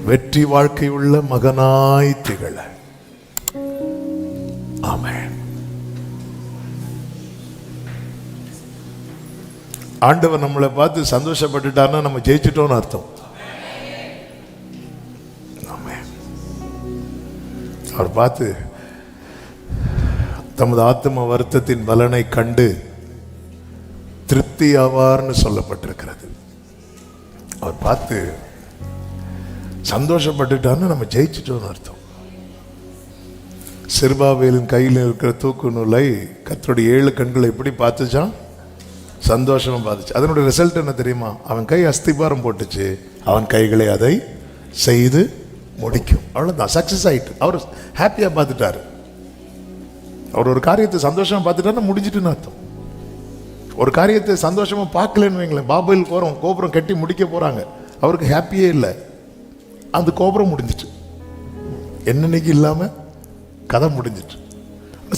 வெற்றி வாழ்க்கை உள்ள மகனாய் திகழ. ஆமென். ஆண்டவர் நம்மளை பார்த்து சந்தோஷப்பட்டுட்டார்னா நம்ம ஜெயிச்சிட்டோம்னு அர்த்தம். ஆமென். அவர் பார்த்து தமது ஆத்ம வருத்தத்தின் பலனை கண்டு திருப்தி ஆவார்னு சொல்லப்பட்டிருக்கிறது. அவர் பார்த்து சந்தோஷப்பட்டுட்டார்னு நம்ம ஜெயிச்சிட்டோம்னு அர்த்தம். செருபாபேலின் கையில் இருக்கிற தூக்கு நூலை கர்த்தருடைய 7 கண்களை எப்படி பார்த்துச்சான்? சந்தோஷமா பார்த்துச்சு. அதனுடைய ரிசல்ட் என்ன தெரியுமா? அவன் கை அஸ்திபாரம் போட்டுச்சு, அவன் கைகளை அதை செய்து முடிக்கும். அவ்வளோதான், சக்சஸ் ஆயிட்டு. அவர் ஹாப்பியா பார்த்துட்டாரு. அவர் ஒரு காரியத்தை சந்தோஷமா பார்த்துட்டாருன்னா முடிஞ்சிட்டுன்னு அர்த்தம். ஒரு காரியத்தை சந்தோஷமா பார்க்கலன்னு வைங்களேன், பாபேல் கோபுரம் கட்டி முடிக்க போறாங்க, அவருக்கு ஹாப்பியே இல்லை. அந்த கோபுரம் முடிஞ்சிட்டு என்னன்னைக்கு இல்லாம கதை முடிஞ்சிட்டு.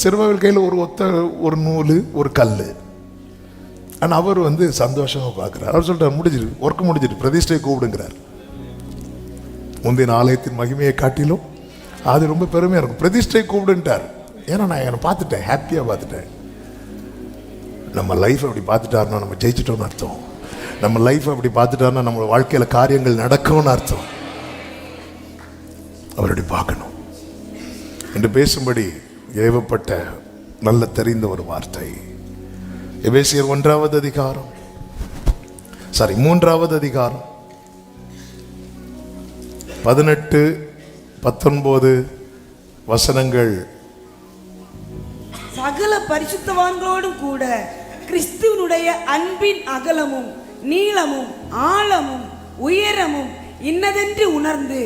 செருபாபேல் கையில் ஒரு நூல், ஒரு கல். ஆனால் அவர் சந்தோஷமா பார்க்குறார். அவர் சொல்றார், முடிஞ்சிட்டு, ஒர்க் முடிஞ்சிட்டு, பிரதிஷ்டை கூப்பிடுங்கிறார். முந்தின ஆலயத்தின் மகிமையை காட்டிலும் அது ரொம்ப பெருமையா இருக்கும். பிரதிஷ்டை கூப்பிடுன்ட்டார். ஏன்னா நான் என்னை பார்த்துட்டேன், ஹாப்பியா பார்த்துட்டேன். நம்ம லைஃப் அப்படி பார்த்துட்டாருன்னா நம்ம ஜெயிச்சிட்டோம்னு அர்த்தம். நம்ம லைஃப் அப்படி பார்த்துட்டாருன்னா நம்ம வாழ்க்கையில காரியங்கள் நடக்கும்னு அர்த்தம். அவரடி பார்க்கணும் என்று பேசும்படி ஏவப்பட்ட நல்ல தெரிந்த ஒரு வார்த்தை. எபேசியர் 3வது அதிகாரம் 18-19 வசனங்கள். சகல பரிசுத்தவான்களோடும் கூட கிறிஸ்துவனுடைய அன்பின் அகலமும் நீளமும் ஆழமும் உயரமும் இன்னதென்று உணர்ந்து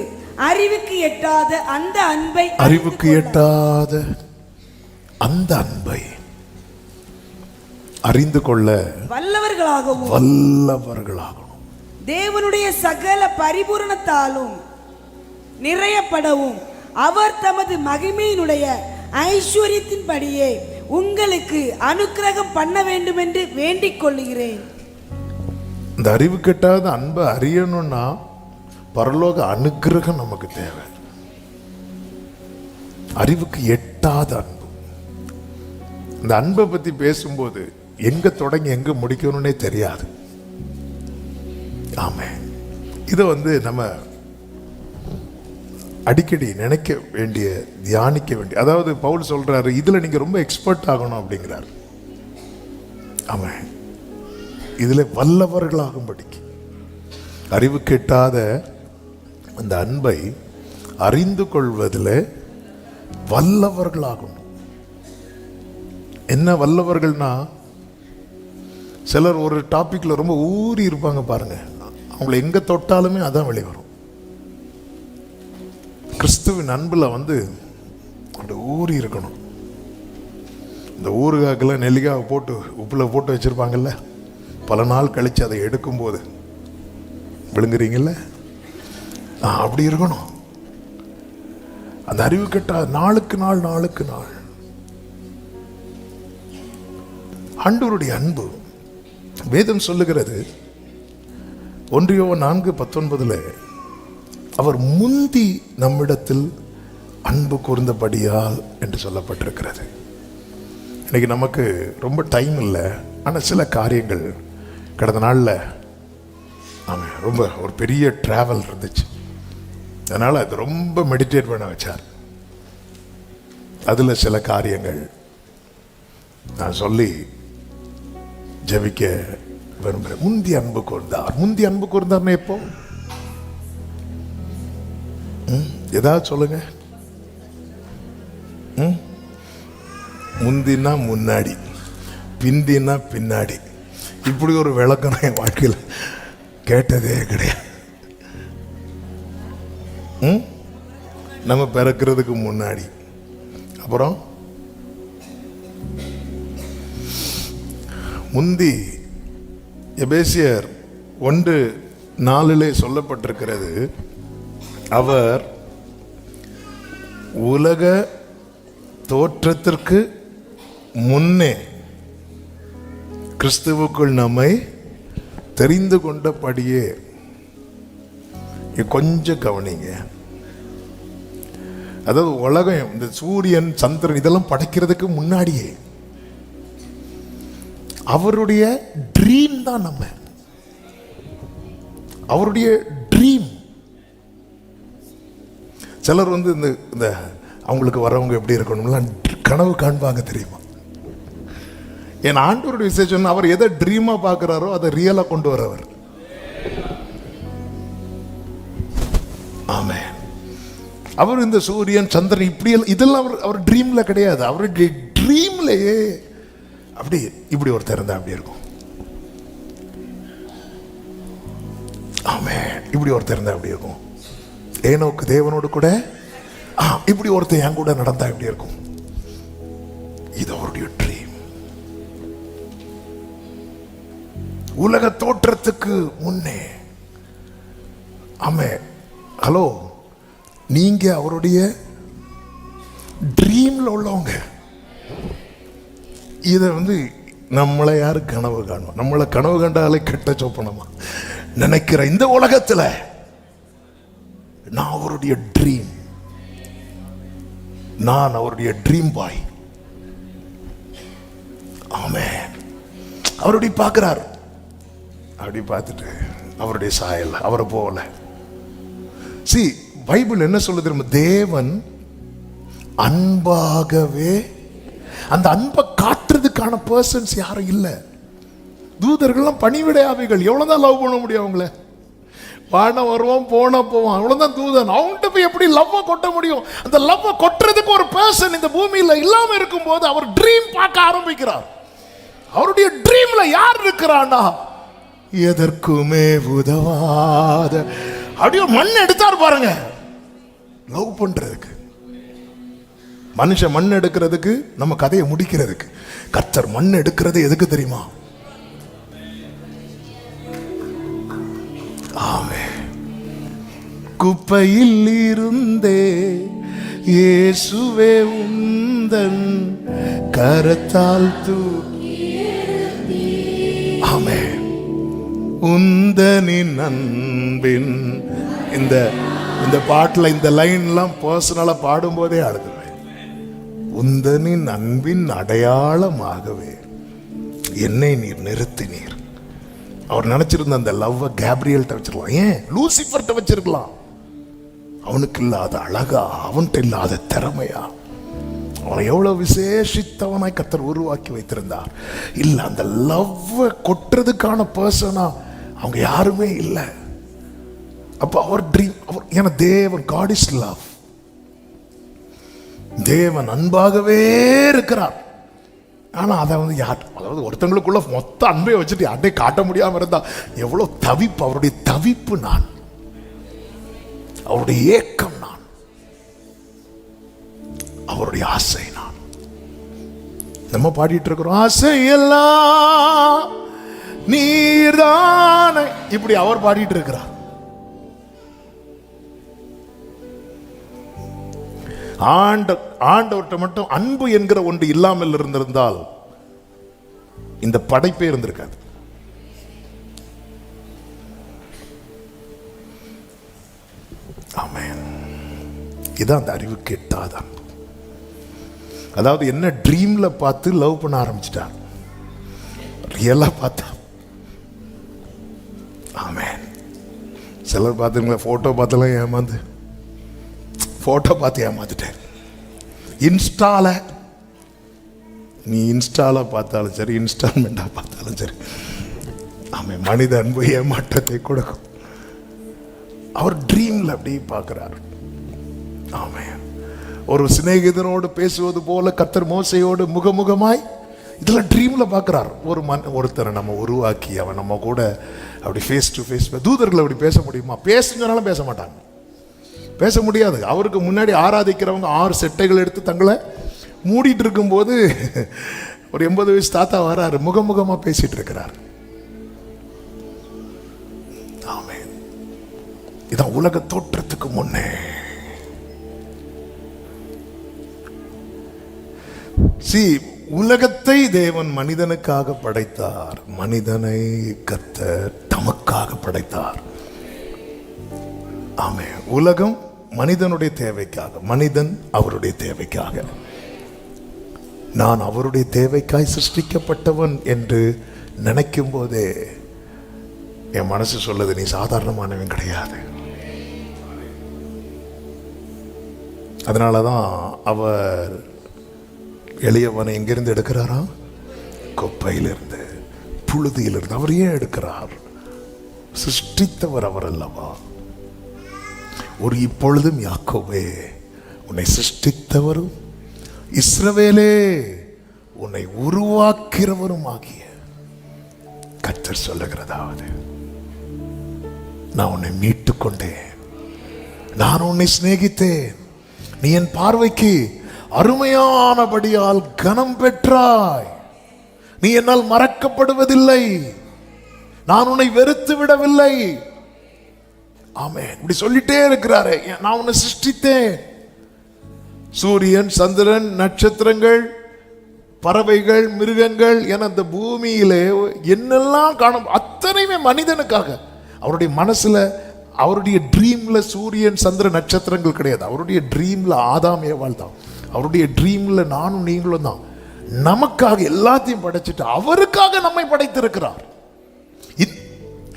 அறிவுக்கு எட்டாத அந்த அன்பை அறிந்து கொள்ள வல்லவர்களாகவும் தேவனுடைய சகல பரிபூரணத்தாலும் நிறையப்படவும் அவர் தமது மகிமையினுடைய ஐஸ்வர்யத்தின்படியே உங்களுக்கு அனுக்கிரகம் பண்ண வேண்டும் என்று வேண்டிக் கொள்கிறேன். இந்த அறிவு கெட்டாத அன்பை அறியணும்னா பரலோக அனுக்கிரகம் நமக்கு தேவை. அறிவுக்கு எட்டாத அன்பு. இந்த அன்பை பத்தி பேசும்போது எங்க தொடங்கி எங்க முடிக்கணும்னே தெரியாது. ஆமே, இதை நம்ம அடிக்கடி நினைக்க வேண்டிய, தியானிக்க வேண்டிய. அதாவது பவுல் சொல்றாரு, இதுல நீங்க ரொம்ப எக்ஸ்பர்ட் ஆகணும் அப்படிங்கிறார். ஆமா, இதுல வல்லவர்களாகும்படிக்கு அறிவு கெட்டாத அந்த அன்பை அறிந்து கொள்வதில் வல்லவர்களாகணும். என்ன வல்லவர்கள்னா, சிலர் ஒரு டாபிக்ல ரொம்ப ஊறி இருப்பாங்க பாருங்க, அவங்கள எங்க தொட்டாலுமே அதான் வெளிவரும். கிறிஸ்துவின் அன்புல அப்படி ஊறி இருக்கணும். இந்த ஊறுகாக்கெல்லாம் நெல்லிக்காவை போட்டு உப்புல போட்டு வச்சிருப்பாங்கல்ல, பல நாள் கழிச்சு அதை எடுக்கும் போது விழுங்குறீங்கல்ல, அப்படி இருக்கணும். அந்த அறிவு கெட்டா நாளுக்கு நாள் ஆண்டவருடைய அன்பு. வேதம் சொல்லுகிறது 1 யோவான் 4:19 அவர் முந்தி நம்மிடத்தில் அன்பு கூர்ந்தபடியால் என்று சொல்லப்பட்டிருக்கிறது. இன்னைக்கு நமக்கு ரொம்ப டைம் இல்லை, ஆனால் சில காரியங்கள் கடந்த நாளில் ரொம்ப ஒரு பெரிய டிராவல் இருந்துச்சு. அதனால் அது ரொம்ப மெடிடேட் பண்ண வச்சார். அதில் சில காரியங்கள் நான் சொல்லி ஜெபிக்க விரும்புகிறேன். முந்தி அன்பு கூர்ந்தார்னா எப்போ? ஏதாவது சொல்லுங்க. முந்தினா முன்னாடி, பிந்தினா பின்னாடி. இப்படி ஒரு விளக்கம் நான் என் வாழ்க்கையில் கேட்டதே கிடையாது. நம்ம பிறக்கிறதுக்கு முன்னாடி, அப்புறம் முந்தி. எபேசியர் 1:4 சொல்லப்பட்டிருக்கிறது, அவர் உலக தோற்றத்திற்கு முன்னே கிறிஸ்துவுக்குள் நம்மை தெரிந்து கொண்டபடியே. கொஞ்சம் கவனிங்க. அதாவது உலகம் இந்த சூரியன் சந்திரன் இதெல்லாம் படைக்கிறதுக்கு முன்னாடியே அவருடைய ட்ரீம் தான் நம்ம, அவருடைய ட்ரீம். சிலர் வந்து இந்த அவங்களுக்கு வரவங்க எப்படி இருக்கணும்லாம் கனவு காண்பாங்க தெரியுமா? என் ஆண்டவருடைய விசேஷம், அவர் எதை ட்ரீமா பார்க்கிறாரோ அதை ரியலா கொண்டு வரவர். ஆமே. அவர் இந்த சூரியன் சந்திரன் இப்படி இதெல்லாம் அவர் ட்ரீம்ல கிடையாது. அவருடைய ட்ரீம்லயே அப்படி இப்படி ஒருத்தர் இருந்தா அப்படி இருக்கும். ஆமே. இப்படி ஒருத்தர் இருந்தா அப்படி இருக்கும். ஏனோக்கு தேவனோடு கூட இப்படி ஒருத்தர் என் கூட நடந்தா எப்படி இருக்கும். இது அவருடைய ட்ரீம். உலக தோற்றத்துக்கு முன்னே. ஆமே. ஹலோ, நீங்க அவருடைய ட்ரீம்ல உள்ளவங்க. இதை வந்து நம்மளை யாரு கனவு காணும்? நம்மளை கனவு கண்டாலே கெட்ட சொப்பனமா நினைக்கிற இந்த உலகத்துல நான் அவருடைய ட்ரீம், நான் அவருடைய ட்ரீம் பாய். ஆமென். அவருடைய பார்க்கிறார், அப்படி பார்த்துட்டு அவருடைய சாயல் அவரை போல. சி, பைபிள் என்ன சொல்லுது தெரியுமா? தேவன் அன்பாகவே, அந்த அன்பை காட்டுறதுக்கான பர்சன்ஸ் யாரும் இல்லை. தூதர்கள்லாம் பணிவிடையாவிகள். எவ்வளவுதான் லவ் பண்ண முடியும் அவங்கள? வான வருவான், போனா போவான், அவ்வளவுதான் தூதன். அவன்கிட்ட போய் எப்படி லவ்வ கொட்ட முடியும்? அந்த லவ்வ கொட்டுறதுக்கு ஒரு பர்சன் இந்த பூமியில இல்லாம இருக்கும் போது அவர் ட்ரீம் பார்க்க ஆரம்பிக்கிறார். அவருடைய ட்ரீம்ல யார் இருக்கிறானா? எதற்குமே உதவாத அப்படியே மண் எடுத்தார் பாருங்க, லவ் பண்றதுக்கு. மனுஷன் மண் எடுக்கிறதுக்கு, நம்ம கதையை முடிக்கிறதுக்கு. கர்த்தர் மண் எடுக்கிறது எதுக்கு தெரியுமா? ஆமே. குப்பையில் இருந்தே இயேசுவே உந்தன் கரத்தால் தூக்கி. ஆமே. உந்தனின் அன்பின் இந்த பாட்டுல இந்த லைன்லாம் பர்சனலா பாடும்போதே அழுதுவேன். உந்தனின் அன்பின் அடையாளமாகவே என்னை நீர் நிறுத்தினீர். அவர் நினைச்சிருந்த அந்த லவ் கேப்ரியல்ட்ட வச்சிருக்கலாம், ஏன் லூசிஃபர்ட்ட வச்சிருக்கலாம். அவனுக்கு இல்லாத அழகா, அவன்கிட்ட இல்லாத திறமையா, அவனை எவ்வளவு விசேஷித்தவனாய் கர்த்தர் உருவாக்கி வைத்திருந்தார். இல்ல, அந்த லவ் கொட்டுறதுக்கான பர்சனா அவங்க யாருமே இல்லை. அப்ப அவர் ட்ரீம், அவர் ஏன்னா தேவன், காட் இஸ் லவ். தேவன் அன்பாகவே இருக்கிறார். ஆனா அதை வந்து யார், அதாவது ஒருத்தங்களுக்குள்ள மொத்த அன்பை வச்சுட்டு யார்ட்டே காட்ட முடியாம இருந்தா எவ்வளவு தவிப்பு. அவருடைய தவிப்பு நான், அவருடைய ஏக்கம் நான், அவருடைய ஆசை நான். நம்ம பாடிட்டு இருக்கிறோம், ஆசை எல்லாம் நீர்தானே, இப்படி அவர் பாடிட்டு இருக்கிறார். ஆண்டவர்கிட்ட மட்டும் அன்பு என்கிற ஒன்று இல்லாமல் இருந்திருந்தால் இந்த படைப்பே இருந்திருக்காது. ஆமென். இதான் அந்த அறிவு கெட்டாத அன்பு. அதாவது என்ன ட்ரீம்ல பார்த்து லவ் பண்ண ஆரம்பிச்சிட்டார், ரியலா பார்த்தா. ஆமென். சிலர் பார்த்துங்களா, போட்டோ பார்த்தலாம் ஏமாந்து, போட்டோ பார்த்து ஏமாத்துட்டேன். இன்ஸ்டால, நீ இன்ஸ்டால பார்த்தாலும் சரி, இன்ஸ்டால்மெண்டா பார்த்தாலும் சரி, ஆமாம், மனித அன்பு ஏமாற்றத்தை கொடுக்கும். அவர் ட்ரீம்ல அப்படி பார்க்கிறார். ஆமென். ஒரு சிநேகிதனோடு பேசுவது போல கர்த்தர் மோசையோடு முகமுகமாய் இதெல்லாம் ட்ரீம்ல பார்க்கிறார். ஒருத்தரை நம்ம உருவாக்கி அவன் நம்ம கூட அப்படி ஃபேஸ் டு ஃபேஸ். தூதர்கள் அப்படி பேச முடியுமா? பேசுனாலும் பேச மாட்டாங்க, பேச முடியாது. அவருக்கு முன்னாடி ஆராதிக்கிறவங்க 6 செட்டைகள் எடுத்து தங்களை மூடிட்டு இருக்கும்போது ஒரு 80 வயசு தாத்தா வராரு, முகமுகமா பேசிட்டு இருக்கிறார். ஆமென். இதான் உலக தோற்றத்துக்கு முன்னே. உலகத்தை தேவன் மனிதனுக்காக படைத்தார், மனிதனை கர்த்தர் தமக்காக படைத்தார். ஆமென். உலகம் மனிதனுடைய தேவைக்காக, மனிதன் அவருடைய தேவைக்காக. நான் அவருடைய தேவைக்காய் சிருஷ்டிக்கப்பட்டவன் என்று நினைக்கும் போதே என் மனசு சொல்லுது, நீ சாதாரணமானவன் கிடையாது. அதனாலதான் அவர் எளியவனை எங்கிருந்து எடுக்கிறாரா? குப்பையிலிருந்து, புழுதியிலிருந்து. அவர் ஏன் எடுக்கிறார்? சிருஷ்டித்தவர் அவர் அல்லவா? ஒரு இப்பொழுதும் யாக்கோபே உன்னை சிருஷ்டித்தவரும் இஸ்ரவேலே உன்னை உருவாக்கிறவரும் ஆகிய கர்த்தர் சொல்லுகிறதாவது, நான் உன்னை மீட்டுக் கொண்டேன், நான் உன்னை சிநேகித்தேன், நீ என் பார்வைக்கு அருமையானபடியால் கனம் பெற்றாய், நீ என்னால் மறக்கப்படுவதில்லை, நான் உன்னை வெறுத்து விடவில்லை. ஆமென். இப்படி சொல்லிட்டே இருக்கிறாரு. நான் உன்னை சிருஷ்டித்தேன். சூரியன், சந்திரன், நட்சத்திரங்கள், பறவைகள், மிருகங்கள் என அந்த பூமியிலே என்னெல்லாம் காணும் அத்தனையுமே மனிதனுக்காக. அவருடைய மனசுல, அவருடைய ட்ரீம்ல சூரியன், சந்திரன், நட்சத்திரங்கள் கிடையாது. அவருடைய ட்ரீம்ல ஆதாம் ஏவாள் தான். அவருடைய ட்ரீம்ல நானும் நீங்களும் தான். நமக்காக எல்லாத்தையும் படைச்சிட்டு அவருக்காக நம்மை படைத்திருக்கிறார்.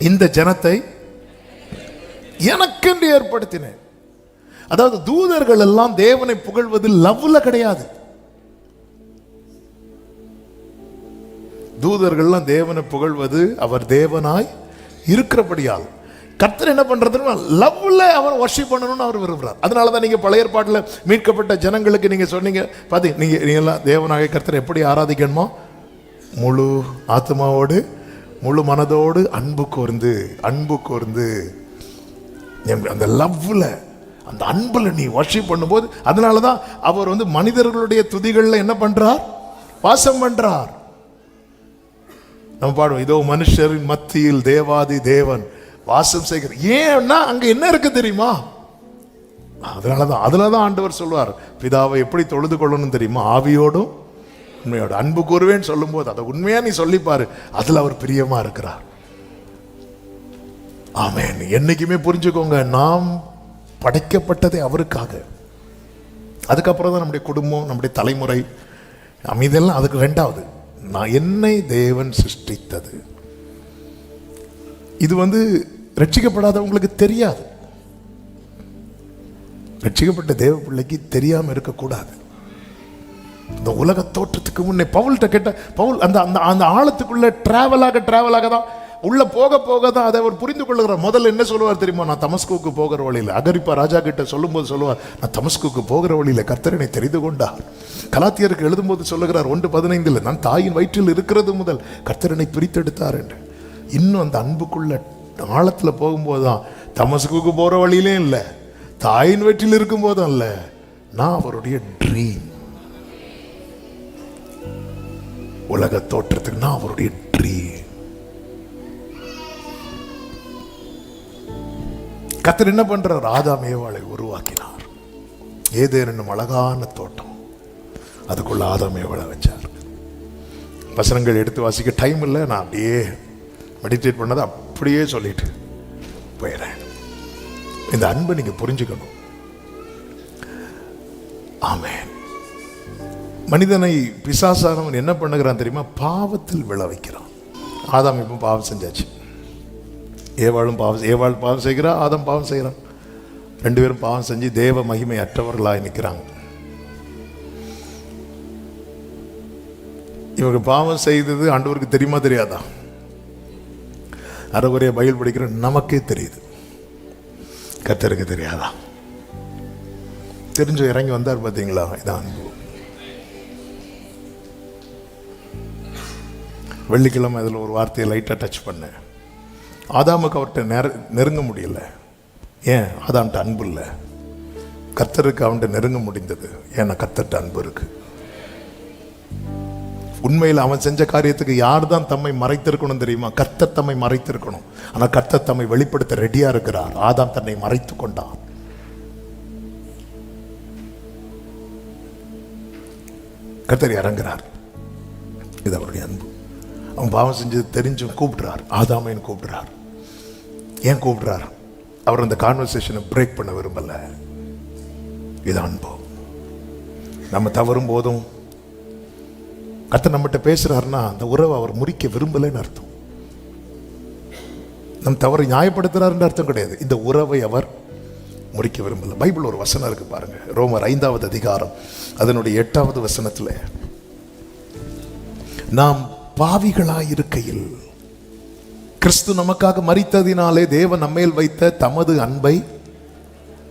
இந்த ஜனத்தை எனக்கென்று ஏற்படுத்தினேன். அதாவது தூதர்கள் எல்லாம் தேவனை புகழ்வது லவ்ல கிடையாது. தூதர்கள்லாம் தேவனை புகழ்வது அவர் தேவனாய் இருக்கிறபடியால். கர்த்தர் என்ன பண்றதுன்னா லவ்ல அவர் வர்ஷிப் பண்ணணும்னு அவர் விரும்புறார். அதனாலதான் நீங்க பழைய ஏற்பாட்டில் மீட்கப்பட்ட ஜனங்களுக்கு நீங்க சொன்னீங்க, பாத்தீங்க, நீங்க எல்லாம் தேவனாக கர்த்தரை எப்படி ஆராதிக்கணுமோ, முழு ஆத்மாவோடு, முழு மனதோடு, அன்பு கூர்ந்து அந்த லவ்ல, அந்த அன்புல நீ வர்ஷிப் பண்ணும்போது, அதனாலதான் அவர் மனிதர்களுடைய துதிகள்ல என்ன பண்றார்? வாசம் பண்றார். நம்ம பாடுவோம், இதோ மனுஷரின் மத்தியில் தேவாதி தேவன் வாசம் செய்கிறார். ஏன்னா அங்க என்ன இருக்கு தெரியுமா? அதுலதான் ஆண்டவர் சொல்வார், பிதாவை எப்படி தொழுது கொள்ளணும் தெரியுமா? ஆவியோடும் உண்மையோட அன்பு கூறுவேன்னு சொல்லும் போது அதை உண்மையா நீ சொல்லிப்பாரு, அதுல அவர் பிரியமா இருக்கிறார். ஆமென். என்னைக்குமே புரிஞ்சுக்கோங்க, நாம் படைக்கப்பட்டதே அவருக்காக. அதுக்கப்புறம் தான் நம்முடைய குடும்பம், நம்முடைய தலைமுறை, இதெல்லாம் அதுக்கு ரெண்டாவது. நான் என்னை தேவன் சிருஷ்டித்தது. இது ரட்சிக்கப்படாதவங்களுக்கு தெரியாது. ரட்சிக்கப்பட்ட தேவ பிள்ளைக்கு தெரியாம இருக்கக்கூடாது. இந்த உலக தோற்றத்துக்கு முன்னே பவுல்கிட்ட கேட்ட, பவுல் அந்த அந்த ஆழத்துக்குள்ள டிராவலாக தான் உள்ள போக தான் அதை அவர் புரிந்து கொள்ளுகிறார். முதல்ல என்ன சொல்லுவார் தெரியுமா? நான் தமஸ்குக்கு போகிற வழியில், அகரிப்பா ராஜா கிட்ட சொல்லும்போது சொல்லுவார், நான் தமஸ்குக்கு போகிற வழியில் கர்த்தரனை தெரிந்து கொண்டார். கலாத்தியருக்கு எழுதும்போது சொல்லுகிறார் 1:15, நான் தாயின் வயிற்றில் இருக்கிறது முதல் கர்த்தரனை பிரித்தெடுத்தார் என்று. இன்னும் அந்த அன்புக்குள்ள ஆழத்துல போகும்போது தான், தமஸ்குக்கு போற வழியிலே இல்லை, தாயின் வயிற்றில் இருக்கும் போதும் இல்ல, நான் அவருடைய ட்ரீம். உலக தோற்றத்துக்கு நான் அவருடைய ட்ரீம். கர்த்தர் என்ன பண்றார்? ஆதாம் ஏவாளை உருவாக்கினார். ஏதேன் என்னும் அழகான தோட்டம், அதுக்குள்ள ஆதாம் ஏவாளை வச்சார். வசனங்கள் எடுத்து வாசிக்க டைம் இல்லை, நான் அப்படியே மெடிடேட் பண்ணதை அப்படியே சொல்லிட்டு போயிடுறேன். இந்த அன்பை நீங்க புரிஞ்சுக்கணும். ஆமென். மனிதனை பிசாசானவன் என்ன பண்ணுகிறான் தெரியுமா? பாவத்தில் விழ வைக்கிறான். ஆதாம் இப்போ பாவம் செஞ்சாச்சு, ஏவாள் பாவம் செய்கிறா, ஆதாம் பாவம் செய்கிறான். ரெண்டு பேரும் பாவம் செஞ்சு தேவ மகிமை அற்றவர்களாய் நிற்கிறாங்க. இவங்க பாவம் செய்தது ஆண்டவருக்கு தெரியுமா தெரியாதா? அரைகுறைய பைபிள் படிக்கிற நமக்கே தெரியுது, கர்த்தருக்கு தெரியாதா? தெரிஞ்சு இறங்கி வந்தார் பார்த்தீங்களா? இதான் அன்பு. வெள்ளிக்கிழமை அதில் ஒரு வார்த்தையை லைட்டாக டச் பண்ணேன். ஆதாமுக்கு அவர்கிட்ட நெருங்க முடியல. ஏன்? ஆதாம்கிட்ட அன்பு இல்லை. கர்த்தருக்கு அவன்கிட்ட நெருங்க முடிந்தது, ஏன்னா கர்த்தர்கிட்ட அன்பு இருக்கு. உண்மையில் அவன் செஞ்ச காரியத்துக்கு யார் தான் தம்மை மறைத்திருக்கணும் தெரியுமா? கர்த்தர் தம்மை மறைத்திருக்கணும். ஆனால் கர்த்தர் தம்மை வெளிப்படுத்த ரெடியா இருக்கிறார். ஆதாம் தன்னை மறைத்து கொண்டான். கர்த்தர் இறங்குறார். இது அவருடைய அன்பு. அவன் பாவம் செஞ்சது தெரிஞ்சும் கூப்பிடுறார். ஆதாமைன்னு கூப்பிடுறார். ஏன் கூப்பிடுறார்? அவர் அந்த கான்வர்சேஷனை பிரேக் பண்ண விரும்பல. இது அன்பு. நம்ம தவறும் போதும் கர்த்தர் நம்மகிட்ட பேசுறாருன்னா அந்த உறவை அவர் முறிக்க விரும்பலைன்னு அர்த்தம். நம் தவறை நியாயப்படுத்துறாருன்னு அர்த்தம் கிடையாது. இந்த உறவை அவர் முறிக்க விரும்பல. பைபிள் ஒரு வசனம் இருக்கு பாருங்க, ரோமர் 5வது அதிகாரம் அதனுடைய 8வது வசனத்துல, நாம் பாவிகளாயிருக்கையில் கிறிஸ்து நமக்காக மரித்ததினாலே தேவன் நம்மேல் வைத்த தமது அன்பை,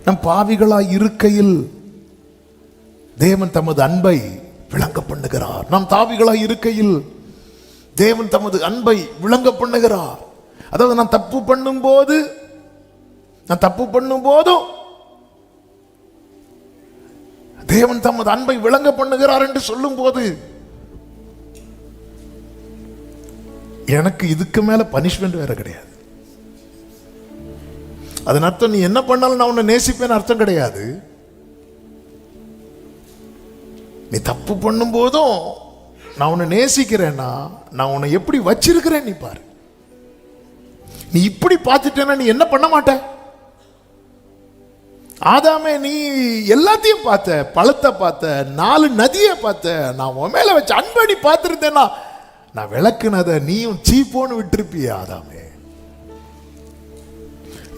நம் பாவிகளாயிருக்கையில் தேவன் தமது அன்பை விளங்க பண்ணுகிறார். நாம் பாவிகளாய் இருக்கையில் தேவன் தமது அன்பை விளங்க பண்ணுகிறார். அதாவது நான் தப்பு பண்ணும் போதும் தேவன் தமது அன்பை விளங்க பண்ணுகிறார் என்று சொல்லும் போது எனக்கு இதுக்கு மேல பனிஷ்மெண்ட் வேற கிடையாது. அதன் அர்த்தம் நீ என்ன பண்ணாலும் நான் உன்னை நேசிப்பேன்னு அர்த்தம் கிடையாது. நீ தப்பு பண்ணும் போதும் நான் உன்னை நேசிக்கிறேன்னா நான் உன்னை எப்படி வச்சிருக்கிறேன் நீ பாரு. நீ இப்படி பார்த்துட்டேன்னா நீ என்ன பண்ண மாட்ட? ஆதாமே, நீ எல்லாத்தையும் பார்த்த, பழத்தை பார்த்த, 4 நதியை பார்த்த, நான் உன் மேல வச்ச அன்படி பார்த்துருந்தேன்னா நான் விளக்குனதை நீயும் சீப்போன்னு விட்டுருப்பிய. ஆதாமே,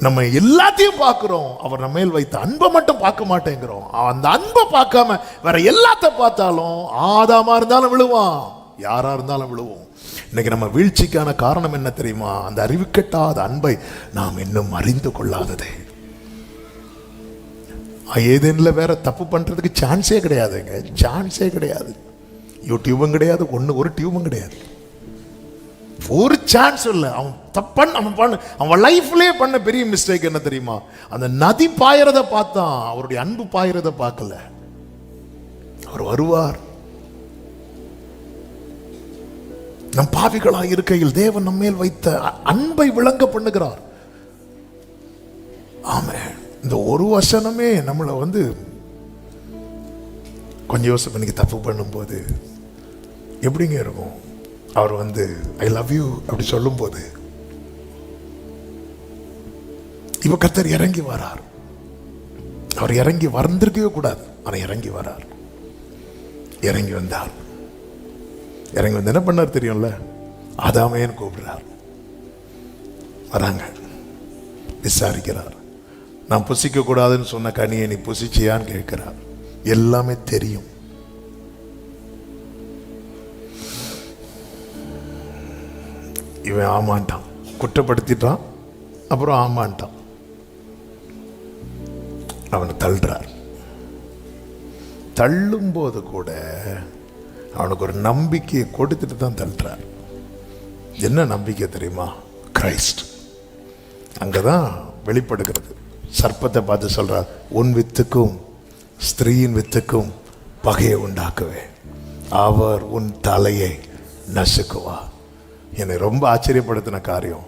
நம்ம எல்லாத்தையும் பார்க்கிறோம், அவர் நம்ம மேல் வைத்த அன்பை மட்டும் பார்க்க மாட்டேங்கிறோம். அந்த அன்பை பார்க்காம வேற எல்லாத்த பார்த்தாலும் ஆதாமா இருந்தாலும் விழுவான், யாரா இருந்தாலும் விழுவோம். இன்னைக்கு நம்ம வீழ்ச்சிக்கான காரணம் என்ன தெரியுமா? அந்த அறிவு கெட்டாத அன்பை நாம் இன்னும் அறிந்து கொள்ளாததே. ஏதேன்ல வேற தப்பு பண்றதுக்கு சான்ஸே கிடையாதுங்க, சான்ஸே கிடையாது. யூடியூபும் கிடையாது, ஒரு டியூபும் கிடையாது, ஒரு சான்ஸ் இல்லை. அவன் லைஃப்லயே பண்ண பெரிய மிஸ்டேக் என்ன தெரியுமா? அந்த நதி பாயறத பார்த்தான், அவருடைய அன்பு பாயறத பார்க்கல. அவர் வருவார். நம் பாவிகளாய் இருக்கையில் தேவன் நம்மேல் வைத்த அன்பை விளங்க பண்ணுகிறார். ஆமென். இந்த ஒரு வசனமே நம்மளை கொஞ்சம் யோசனை பண்ணி தப்பு பண்ணும்போது எப்படிங்க இருக்கும்? அவர் ஐ லவ் யூ அப்படி சொல்லும் போது இப்ப கர்த்தர் இறங்கி வரார். அவர் இறங்கி வந்திருக்கவே கூடாது, ஆனா இறங்கி வரார். இறங்கி வந்தார். இறங்கி வந்து என்ன பண்ணார் தெரியும்ல? ஆதாமேன்னு கூப்பிடுறார். வராங்க, விசாரிக்கிறார். நான் புசிக்க கூடாதுன்னு சொன்ன கனியை நீ புசிச்சியான்னு கேட்கிறார். எல்லாமே தெரியும். இவன் ஆமான்ட்டான், குற்றப்படுத்திட்டான், அப்புறம் ஆமான்ட்டான். அவனை தள்ளுறார். தள்ளும் போது கூட அவனுக்கு ஒரு நம்பிக்கையை கொடுத்துட்டு தான் தள்ளுறார். என்ன நம்பிக்கை தெரியுமா? கிரைஸ்ட். அங்கதான் வெளிப்படுகிறது. சர்ப்பத்தை பார்த்து சொல்றார், உன் வித்துக்கும் ஸ்திரீயின் வித்துக்கும் பகையை உண்டாக்குவேன், அவர் உன் தலையை நசுக்குவார். என்னை ரொம்ப ஆச்சரியப்படுத்தின காரியம்,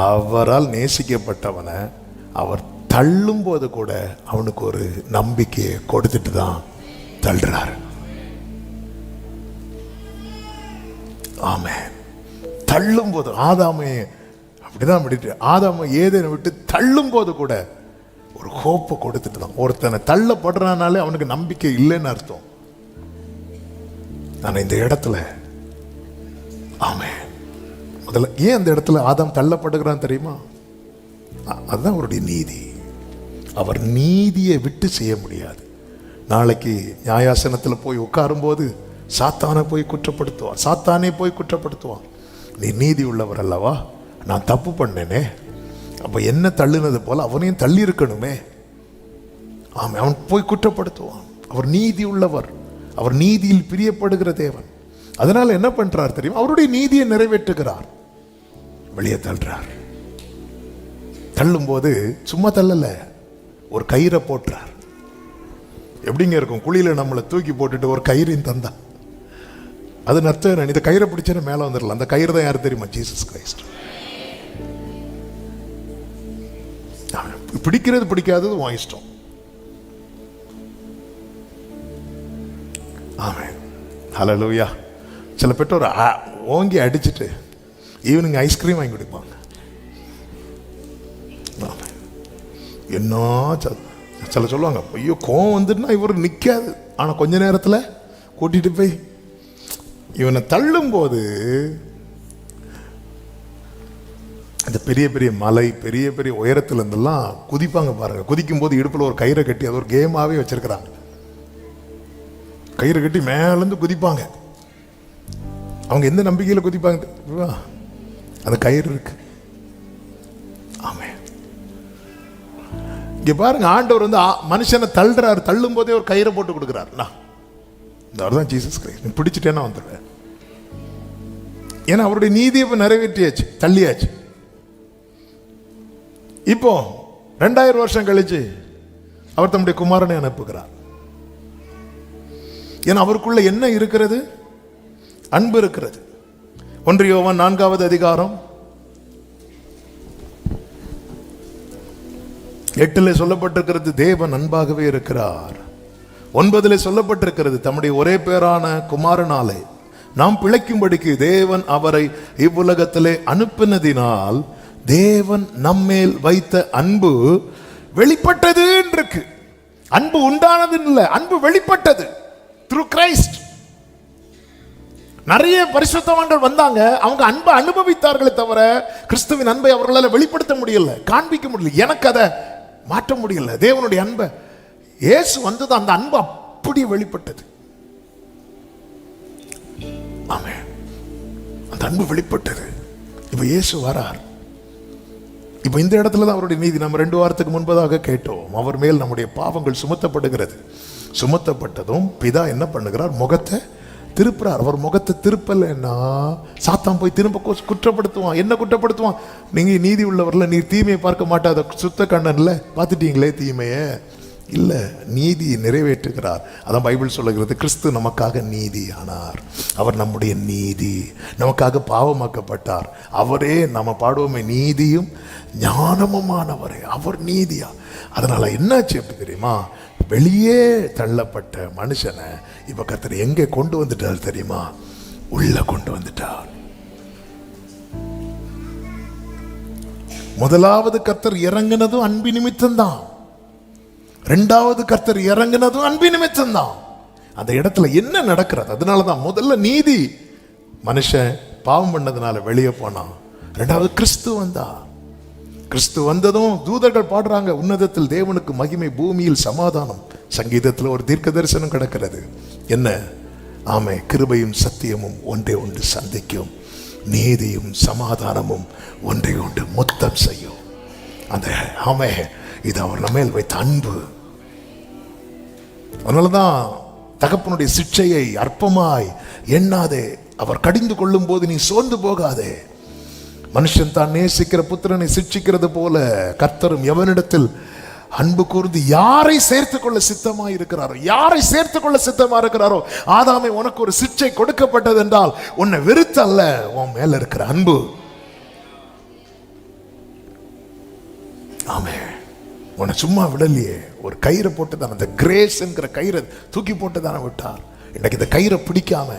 அவரால் நேசிக்கப்பட்டவனை அவர் தள்ளும் போது கூட அவனுக்கு ஒரு நம்பிக்கையை கொடுத்துட்டு தான் தள்ளுறாரு. ஆமென். தள்ளும் போது ஆதாமே அப்படிதான் விட்டு, ஆதாம ஏதேனை விட்டு தள்ளும் போது கூட ஒரு ஹோப்பை கொடுத்துட்டு தான். ஒருத்தனை தள்ளப்படுறானாலே அவனுக்கு நம்பிக்கை இல்லைன்னு அர்த்தம். நான் இந்த இடத்துல ஆமென். முதல்ல ஏன் அந்த இடத்துல ஆதாம் தள்ளப்படுகிறான் தெரியுமா? அதுதான் அவருடைய நீதி. அவர் நீதியை விட்டு செய்ய முடியாது. நாளைக்கு நியாயாசனத்தில் போய் உட்காரும் போது சாத்தானை போய் குற்றப்படுத்துவான், சாத்தானே போய் குற்றப்படுத்துவான். நீ நீதி உள்ளவர் அல்லவா, நான் தப்பு பண்ணேனே, அப்ப என்ன தள்ளுனது போல அவனையும் தள்ளி இருக்கணுமே. ஆமாம், அவன் போய் குற்றப்படுத்துவான். அவர் நீதி உள்ளவர், அவர் நீதியில் பிரியப்படுகிற தேவன். அதனால என்ன பண்றார் தெரியுமா? அவருடைய நீதியை நிறைவேற்றுகிறார், வெளியே தள்ளுறார். தள்ளும் போது சும்மா தள்ளல, ஒரு கயிறை போட்டுறார். எப்படிங்க இருக்கும்? குழியில நம்மளை தூக்கி போட்டுட்டு ஒரு கயிறையும் தந்தா, அது அர்த்தம் இந்த கயிறை பிடிச்சா மேல வந்துடலாம். அந்த கயிறு தான் யாரு தெரியுமா? Jesus Christ. பிடிக்கிறது பிடிக்காதது உன் இஷ்டம். ஆமென். ஹல்லேலூயா. சில பெற்றோர் ஓங்கி அடிச்சுட்டு ஈவினிங் ஐஸ்கிரீம் வாங்கி கொடுப்பாங்க. என்ன சில சொல்லுவாங்க, ஐயோ கோவம் வந்துட்டுனா இவர் நிற்காது, ஆனால் கொஞ்ச நேரத்தில் கூட்டிட்டு போய் இவனை தள்ளும் போது இந்த பெரிய பெரிய மலை, பெரிய பெரிய உயரத்துல இருந்தெல்லாம் குதிப்பாங்க பாருங்க. குதிக்கும் போது இடுப்புல ஒரு கயிறை கட்டி, அது ஒரு கேமாவே வச்சிருக்கிறாங்க. கயிறை கட்டி மேலேருந்து குதிப்பாங்க. அவங்க எந்த நம்பிக்கையில் குதிப்பாங்க? அந்த கயிறு இருக்கு. ஆமே, இங்க பாருங்க, ஆண்டவர் வந்து மனுஷனை தள்ளுறாரு. தள்ளும் போதே ஒரு கயிறை போட்டு கொடுக்குறாரு. இந்த தான் ஜீசஸ் கிரைஸ்ட். நீ பிடிச்சிட்டேன்னா வந்துடுவேன். ஏன்னா அவருடைய நீதியை இப்ப நிறைவேற்றியாச்சு, தள்ளியாச்சு. இப்போ 2000 வருஷம் கழிச்சு அவர் தம்முடைய குமாரனை அனுப்புகிறார். ஏன்னா அவருக்குள்ள என்ன இருக்கிறது? அன்பு இருக்கிறது. 1 யோவான் 4வது அதிகாரம் 8 சொல்லப்பட்டிருக்கிறது, தேவன் அன்பாகவே இருக்கிறார். 9 சொல்லப்பட்டிருக்கிறது, தம்முடைய ஒரே பேரான குமாரனாலே நாம் பிழைக்கும்படிக்கு தேவன் அவரை இவ்வுலகத்திலே அனுப்பினதினால் தேவன் நம்மேல் வைத்த அன்பு வெளிப்பட்டது இருக்கு. அன்பு உண்டானது இல்லை, அன்பு வெளிப்பட்டது through Christ. நிறைய பரிசுத்தவான்கள் வந்தாங்க, அவங்க அன்பை அனுபவித்தார்களே தவிர கிறிஸ்துவின் அன்பை அவர்களால் வெளிப்படுத்த முடியல, காண்பிக்க முடியல. எனக்கு அதை மாற்ற முடியல. தேவனுடைய அன்பை இயேசு வந்தது, அந்த அன்பு அப்படி வெளிப்பட்டது. ஆமென். அந்த அன்பு வெளிப்பட்டது. இப்ப இயேசு வரார். இப்ப இந்த இடத்துல தான் அவருடைய நீதி நம்ம 2 வாரத்துக்கு முன்பதாக கேட்டோம். அவர் மேல் நம்முடைய பாவங்கள் சுமத்தப்படுகிறது. சுமத்தப்பட்டதும் பிதா என்ன பண்ணுகிறார்? முகத்தை திருப்புறார். அவர் முகத்தை திருப்பலைன்னா சாத்தான் போய் திரும்ப குற்றப்படுத்துவான். என்ன குற்றப்படுத்துவான்? நீங்க நீதி உள்ளவர்ல, நீர் தீமையை பார்க்க மாட்டாத சுத்த கண்ணன்ல, பார்த்துட்டீங்களே தீமையை இல்ல, நீதி நிறைவேற்றுகிறார். அதான் பைபிள் சொல்லுகிறது, கிறிஸ்து நமக்காக நீதி ஆனார். அவர் நம்முடைய நீதி, நமக்காக பாவமாக்கப்பட்டார். அவரே நம்ம பாடுவோமே, நீதியும் ஞானமுமானவரே, அவர் நீதியா. அதனால என்னாச்சு எப்படி தெரியுமா? வெளியே தள்ளப்பட்ட மனுஷனை இப்ப கர்த்தர் எங்கே கொண்டு வந்துட்டார் தெரியுமா? உள்ள கொண்டு வந்துட்டார். முதலாவது கர்த்தர் இறங்கினதும் அன்பு நிமித்தம் தான். 2வது கர்த்தர் இறங்கினதும் அன்பு நிமித்தம் தான். அந்த இடத்துல என்ன நடக்கிறது? அதனாலதான் முதல்ல நீதி, மனுஷன் பாவம் பண்ணதுனால வெளியே போனான். 2வது கிறிஸ்து வந்தா. கிறிஸ்து வந்ததும் தூதர்கள் பாடுறாங்க, உன்னதத்தில் தேவனுக்கு மகிமை, பூமியில் சமாதானம். சங்கீதத்தில் ஒரு தீர்க்க தரிசனம் கிடக்கிறது. என்ன? ஆமே, கிருபையும் சத்தியமும் ஒன்றே ஒன்று சந்திக்கும், நீதியும் சமாதானமும் ஒன்றே ஒன்று முத்தம் செய்யும். அந்த ஆமே, இது அவர் நம்ம மேல் வைத்த அன்பு. அதனாலதான் தகப்பனுடைய சிட்சையை அற்பமாய் எண்ணாதே. அவர் கடிந்து கொள்ளும் போது நீ சோர்ந்து போகாதே. மனுஷன் தான் நேசிக்கிற புத்திரனை சிட்சிக்கிறது போல கர்த்தரும் எவனிடத்தில் அன்பு கூர்ந்து யாரை சேர்த்துக் கொள்ள சித்தமா இருக்கிறாரோ, யாரை சேர்த்துக் கொள்ள சித்தமா இருக்கிறாரோ, ஆதாமே உனக்கு ஒரு சிட்சை கொடுக்கப்பட்டது என்றால் உன்னை வெறுத்து அல்ல, உன் மேல இருக்கிற அன்பு. ஆமே, உன்னை சும்மா விடலையே, ஒரு கயிறை போட்டு தான், அந்த கிரேஸ் என்கிற கயிறை தூக்கி போட்டு தானே விட்டார். இன்னைக்கு இந்த கயிறை பிடிக்காம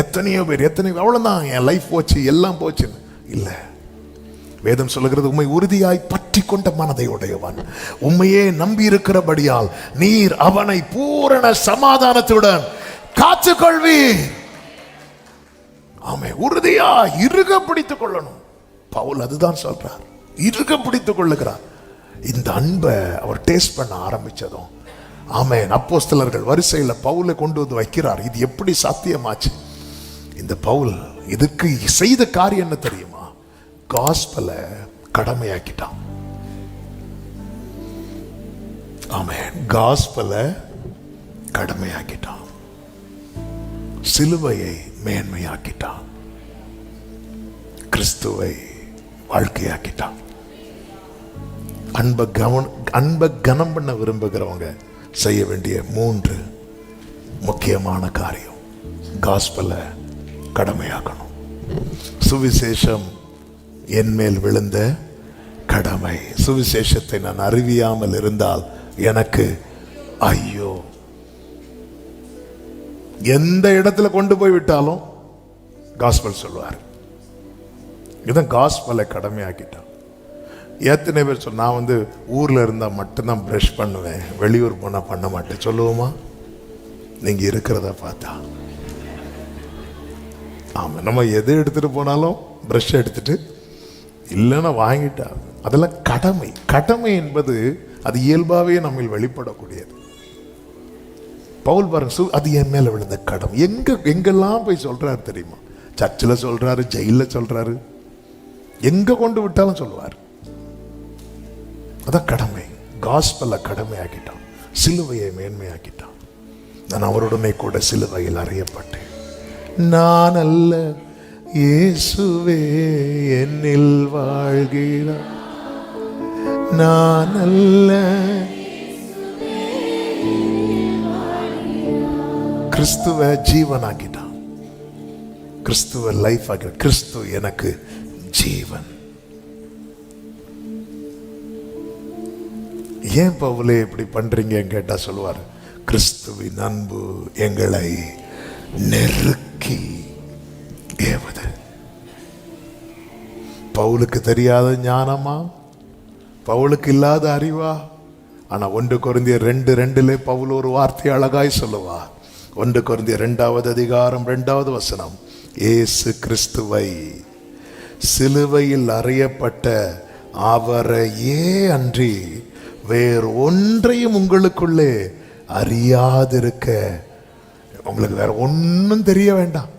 எத்தனையோ பேர், அவ்வளவுதான் என் லைஃப் போச்சு, எல்லாம் போச்சுன்னு இல்ல. வேதம் சொல்லுகிறது, உம்மை உறுதியாய் பற்றி கொண்ட மனதை உடையவன், உம்மையே நம்பி இருக்கிறபடியால் நீர் அவனை பூரண சமாதானத்துடன் காத்துக்கொள்வீர். ஆமே, உறுதியா இறுக பிடித்துக் கொள்ளணும். பவுல் அதுதான் சொல்றார், இறுக பிடித்துக் கொள்ளுகிறார். இந்த அன்பை அவர் டேஸ்ட் பண்ண ஆரம்பிச்சதும், ஆமென், அப்போஸ்தலர்கள் வரிசையில பவுலை கொண்டு வந்து வைக்கிறார். இது எப்படி சாத்தியமாச்சு? இந்த பவுல் இதுக்கு செய்த காரியம் என்ன தெரியுமா? காஸ்பலை கடமையாக்கிட்டான். ஆமென், காஸ்பலை கடமையாக்கிட்டான். சிலுவையை மேன்மையாக்கிட்டான். கிறிஸ்துவை வாழ்க்கையாக்கிட்டான். அன்பை கனம் பண்ண விரும்புகிறவங்க செய்ய வேண்டிய 3 முக்கியமான காரியம். காஸ்பலை கடமையாக்கணும். சுவிசேஷம் என் மேல் விழுந்த கடமை. சுவிசேஷத்தை நான் அறிவியாமல் இருந்தால் எனக்கு ஐயோ. எந்த இடத்துல கொண்டு போய் விட்டாலும் காஸ்பல் சொல்வார். இதான் காஸ்பலை கடமையாக்கிட்டான். எத்தனை பேர் நான் ஊர்ல இருந்தா மட்டும்தான் ப்ரஷ் பண்ணுவேன், வெளியூர் போனா பண்ண மாட்டேன் சொல்லுவோமா? நீங்க இருக்கிறத பார்த்தா. ஆமா, நம்ம எது எடுத்துட்டு போனாலும் ப்ரஷ் எடுத்துட்டு இல்லைன்னா வாங்கிட்டா. அதெல்லாம் கடமை. கடமை என்பது அது இயல்பாகவே நம்ம வெளிப்படக்கூடியது. பவுல் பாருங்க, அது என் மேல விழுந்த கடமை. எங்கெல்லாம் போய் சொல்றாரு தெரியுமா? சர்ச்சில் சொல்றாரு, ஜெயிலில் சொல்றாரு, எங்க கொண்டு விட்டாலும் சொல்லுவார். அதான் கடமை. காஸ்பல்ல கடமை ஆக்கிட்டான், சிலுவையை மேன்மையாக்கிட்டான். நான் அவருடனே கூட சிலுவையில் அறையப்பட்டேன். நான் அல்ல, இயேசுவே என்னில் வாழ்கிறார். நான் அல்ல, கிறிஸ்துவ ஜீவனாக்கிட்டான், கிறிஸ்துவ லைஃப் ஆக்கிட்டான். கிறிஸ்து எனக்கு ஜீவன். ஏன் பவுலே இப்படி பண்றீங்க கேட்டா சொல்லுவார், கிறிஸ்துவின் அன்பு எங்களை நெருக்கி ஏவது. பவுலுக்கு தெரியாத ஞானமா? பவுலுக்கு இல்லாத அறிவா? ஆனா 1 கொரிந்தியர் 2:2 பவுல் ஒரு வார்த்தை அழகாய் சொல்லுவா. 1 கொரிந்தியர் 2வது அதிகாரம் 2வது வசனம், இயேசு கிறிஸ்துவை சிலுவையில் அறையப்பட்ட அவரையே அன்றி வேறு ஒன்றையும் உங்களுக்குள்ளே அறியாதிருக்க. உங்களுக்கு வேற ஒன்றும் தெரிய வேண்டாம்,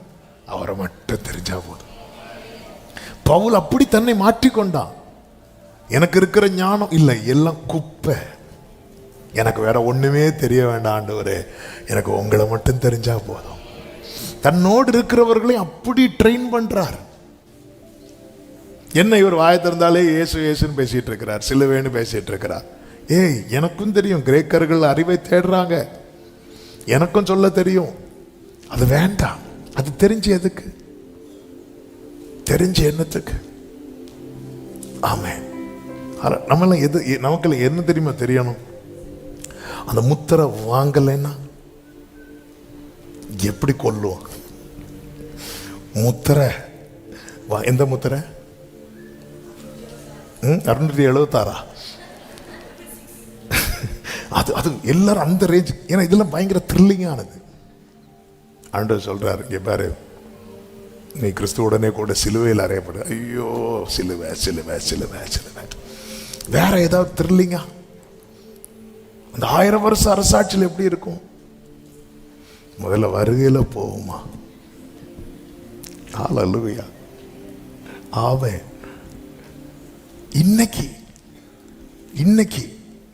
அவரை மட்டும் தெரிஞ்சா போதும். பவுல் அப்படி தன்னை மாற்றிக்கொண்டான். எனக்கு இருக்கிற ஞானம் இல்லை, எல்லாம் குப்பை, எனக்கு வேற ஒண்ணுமே தெரிய வேண்டாம் ஆண்டவரே, எனக்கு உங்களை மட்டும் தெரிஞ்சா போதும். தன்னோடு இருக்கிறவர்களை அப்படி ட்ரெயின் பண்றார். என்ன இவர் வாயை திறந்தாலே இயேசு இயேசுன்னு பேசிட்டு இருக்கிறார், சிலுவைன்னு பேசிட்டு இருக்கிறார். ஏய், எனக்கும் தெரியும், கிரேக்கர்கள் அறிவை தேடுறாங்க, எனக்கும் சொல்ல தெரியும். அது வேண்டாம். அது தெரிஞ்சு எதுக்கு? தெரிஞ்சு என்னத்துக்கு? ஆமென். நம்மளாம் நமக்கு என்ன தெரியுமா தெரியணும்? அந்த முத்திரை வாங்கலைன்னா எப்படி கொல்லுவோம்? முத்திரை எந்த முத்திரை? 676. அது எல்லாரும் அந்த ரேஞ்ச். ஏன்னா இதெல்லாம் பயங்கர த்ரில்லிங்கானது. ஆண்டவர் சொல்றாரு, இங்க பாரு, நீ கிறிஸ்துவுடனே கூட சிலுவையில் அறையப்படு. ஐயோ, சிலுவை சிலுவை சிலுவை சிலுவை. வேற ஏதாவது த்ரில்லிங்கா? அந்த 1000 வருஷ அரசாட்சியில் எப்படி இருக்கும்? முதல்ல வருகையில போகுமா? ஹல்லேலூயா. ஆமென். இன்னைக்கு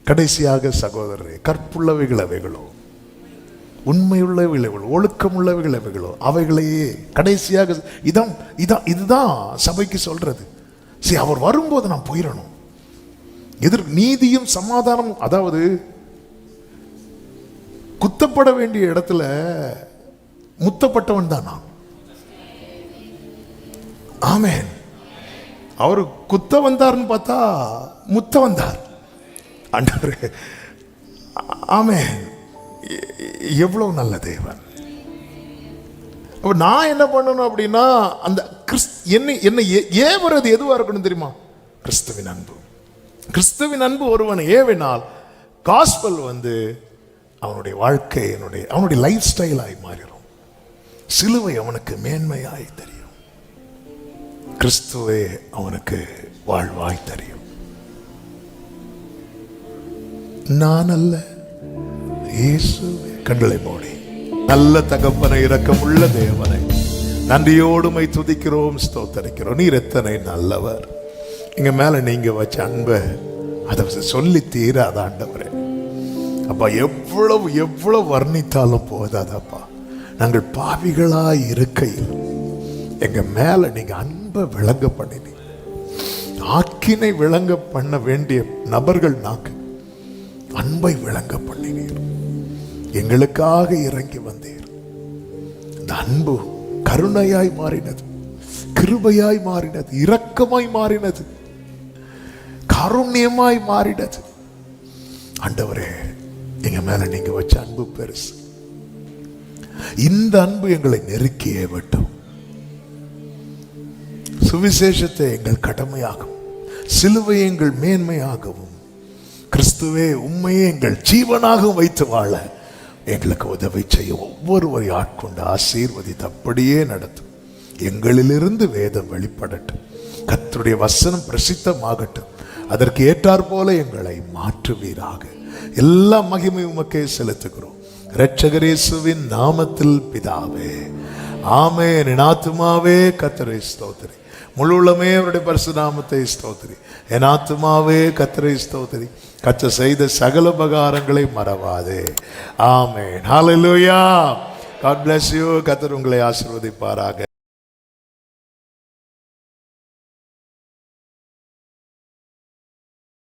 கடைசியாக சகோதரரே, கற்புள்ளவைகள் அவைகளோ, உண்மையுள்ளவைகளோ, ஒழுக்கமுள்ளவைகள் அவைகளோ, அவைகளையே கடைசியாக. இதுதான் சபைக்கு சொல்றது. சரி, அவர் வரும்போது நான் போயிடணும். நீதியும் சமாதானமும், அதாவது குத்தப்பட வேண்டிய இடத்துல முத்தப்பட்டவன் தான் நான். ஆமென். அவர் குத்த வந்தார்னு பார்த்தா முத்த வந்தார் ஆண்டவரே. ஆமென். எவ்வளவு நல்ல தேவன். நான் என்ன பண்ணணும் அப்படின்னா, அந்த என்ன ஏவுறது எதுவா இருக்கணும் தெரியுமா? கிறிஸ்துவின் அன்பு. கிறிஸ்துவின் அன்பு ஒருவனை ஏவினால் காஸ்பல் அவனுடைய வாழ்க்கை, அவனுடைய லைஃப் ஸ்டைலாய் மாறிடும். சிலுவை அவனுக்கு மேன்மையாய் தெரியும், கிறிஸ்துவே அவனுக்கு வாழ்வாய் தெரியும். நான் அல்ல, இயேசுவே. கண்களை மூடி, நல்ல தகப்பனை, இரக்கமுள்ள தேவனை, நன்றியோடுமை துதிக்கிறோம், ஸ்தோத்தரிக்கிறோம். நீர் எத்தனை நல்லவர். எங்க மேல நீங்க வச்ச அன்பை அதை சொல்லி தீராத ஆண்டவரே. அப்பா, எவ்வளவு வர்ணித்தாலும் போதாதப்பா. நாங்கள் பாவிகளாய் இருக்கையில் எங்க மேல நீங்க அன்பை விளங்க பண்ணினீங்க. ஆக்கினை விளங்க பண்ண வேண்டிய நபர்கள் நாங்கள் அன்பை விளங்க பண்ணினீர். எங்களுக்காக இறங்கி வந்தீர். இந்த அன்பு கருணையாய் மாறினது, கிருபையாய் மாறினது, இரக்கமாய் மாறினது, காருண்யமாய் மாறினது. ஆண்டவரே, எங்க மேல நீங்க வச்ச அன்பு பெருசு. இந்த அன்பு எங்களை நெருக்கியே விட்டோம். சுவிசேஷத்தை எங்கள் கடமையாகும், சிலுவை எங்கள் மேன்மையாகவும் கிறிஸ்துவே உண்மையே எங்கள் ஜீவனாகவும் வைத்து வாழ எங்களுக்கு உதவி செய்ய ஒவ்வொருவரை ஆட்கொண்டு ஆசீர்வதித்து அப்படியே நடத்தும். எங்களிலிருந்து வேதம் வெளிப்படட்டும். கர்த்தருடைய வசனம் பிரசித்தமாகட்டும். அதற்கு ஏற்றாற் போல எங்களை மாற்றுவீராக. எல்லா மகிமை உமக்கே செலுத்துகிறோம் இரட்சகர் இயேசுவின் நாமத்தில் பிதாவே, ஆமென். என் ஆத்துமாவே கர்த்தரை ஸ்தோத்திரி, முழு உள்ளமே அவருடைய பரிசுத்த நாமத்தை ஸ்தோத்திரி. என் ஆத்துமாவே கர்த்தரை ஸ்தோத்திரி, கர்த்தர் செய்த சகல உபகாரங்களை மறவாதே. ஆமென். ஹல்லேலூயா. God bless you. கர்த்தர் உங்களை ஆசீர்வதிப்பாராக.